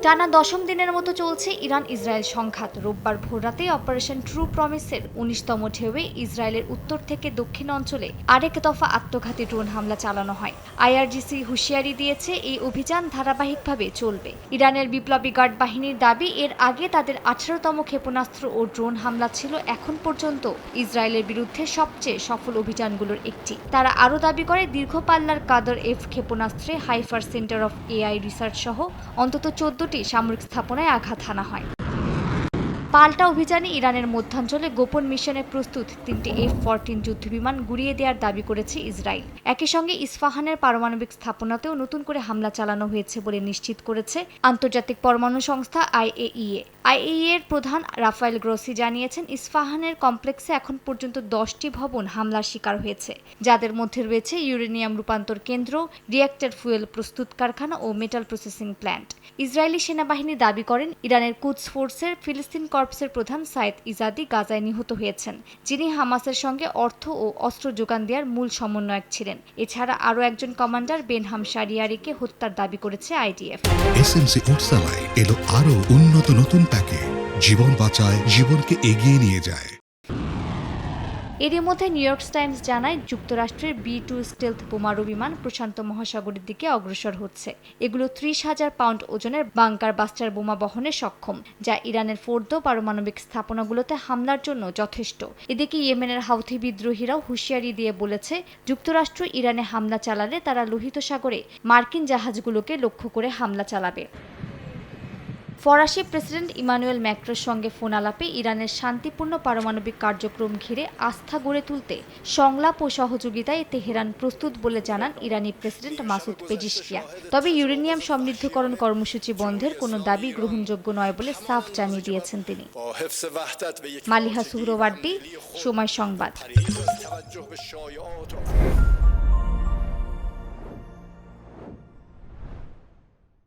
টানা দশম দিনের মতো চলছে ইরান ইসরায়েল সংঘাত। রোববার ভোররাতে অপারেশন ট্রু প্রমিসের ১৯তম ঢেউয়ে ইসরায়েলের উত্তর থেকে দক্ষিণ অঞ্চলে আরেক দফা আত্মঘাতী ড্রোন হামলা চালানো হয়। আইআরজিসি হুঁশিয়ারি দিয়েছে এই অভিযান ধারাবাহিকভাবে চলবে। ইরানের বিপ্লবী গার্ড বাহিনীর দাবি, এর আগে তাদের ১৮তম ক্ষেপণাস্ত্র ও ড্রোন হামলা ছিল এখন পর্যন্ত ইসরায়েলের বিরুদ্ধে সবচেয়ে সফল অভিযানগুলোর একটি। তারা আরও দাবি করে, দীর্ঘ পাল্লার কাদর এফ ক্ষেপণাস্ত্রে হাইফার সেন্টার অফ এআই রিসার্চ সহ অন্তত ১৪টি সামরিক স্থাপনায় আঘাত হানা হয়। পাল্টা অভিযানে ইরানের মধ্যাঞ্চলে গোপন মিশনে প্রস্তুত ৩টি F-14 যুদ্ধবিমান গুঁড়িয়ে দেওয়ার দাবি করেছে ইসরায়েল। একই সঙ্গে ইস্পাহানের পারমাণবিক স্থাপনাতেও নতুন করে হামলা চালানো হয়েছে বলে নিশ্চিত করেছে আন্তর্জাতিক পরমাণু সংস্থা IAEA। IAEA এর প্রধান রাফায়েল গ্রোসি জানিয়েছেন, ইস্পাহানের কমপ্লেক্সে এখন পর্যন্ত 10টি ভবন হামলার শিকার হয়েছে, যাদের মধ্যে রয়েছে ইউরেনিয়াম রূপান্তর কেন্দ্র, রিঅ্যাক্টর ফুয়েল প্রস্তুত কারখানা ও মেটাল প্রসেসিং প্ল্যান্ট। ইসরায়েলি সেনাবাহিনী দাবি করেন, ইরানের কুদস ফোর্সের ফিলিস্তিন কর্পসের প্রধান সাইদ ইজাদি গাজায় নিহত হয়েছেন, যিনি হামাসের সঙ্গে অর্থ ও অস্ত্র যোগান দেওয়ার মূল সমন্বয়ক ছিলেন। এছাড়া আরও একজন কমান্ডার বেনহাম শারিয়ারিকে হত্যার দাবি করেছে আইডিএফ। এসএমসি ওটসালাই এলো আরও উন্নত নতুন প্যাকে, জীবন বাঁচায়, জীবনকে এগিয়ে নিয়ে যায়। এরই মধ্যে নিউ ইয়র্ক টাইমস জানায়, যুক্তরাষ্ট্রের B-2 স্টেলথ বোমারু বিমান প্রশান্ত মহাসাগরের দিকে অগ্রসর হচ্ছে। এগুলো ৩০,০০০ পাউন্ড ওজনের বাংকার বাস্টার বোমা বহনে সক্ষম, যা ইরানের ফোর্দো পারমাণবিক স্থাপনাগুলোতে হামলার জন্য যথেষ্ট। এদিকে ইয়েমেনের হাউথি বিদ্রোহীরাও হুঁশিয়ারি দিয়ে বলেছে, যুক্তরাষ্ট্র ইরানে হামলা চালালে তারা লোহিত সাগরে মার্কিন জাহাজগুলোকে লক্ষ্য করে হামলা চালাবে। ফরাসি প্রেসিডেন্ট ইমানুয়েল ম্যাক্রোর সঙ্গে ফোন আলাপে ইরানের শান্তিপূর্ণ পারমাণবিক কার্যক্রম ঘিরে আস্থা গড়ে তুলতে সংলাপ ও সহযোগিতায় তেহরান প্রস্তুত বলে জানান ইরানি প্রেসিডেন্ট মাসুদ পেজিশকিয়ান। তবে ইউরেনিয়াম সমৃদ্ধকরণ কর্মসূচি বন্ধের কোনো দাবি গ্রহণযোগ্য নয় বলে সাফ জানিয়ে দিয়েছেন তিনি। মালিহা সুহরওয়ার্দী, সময় সংবাদ।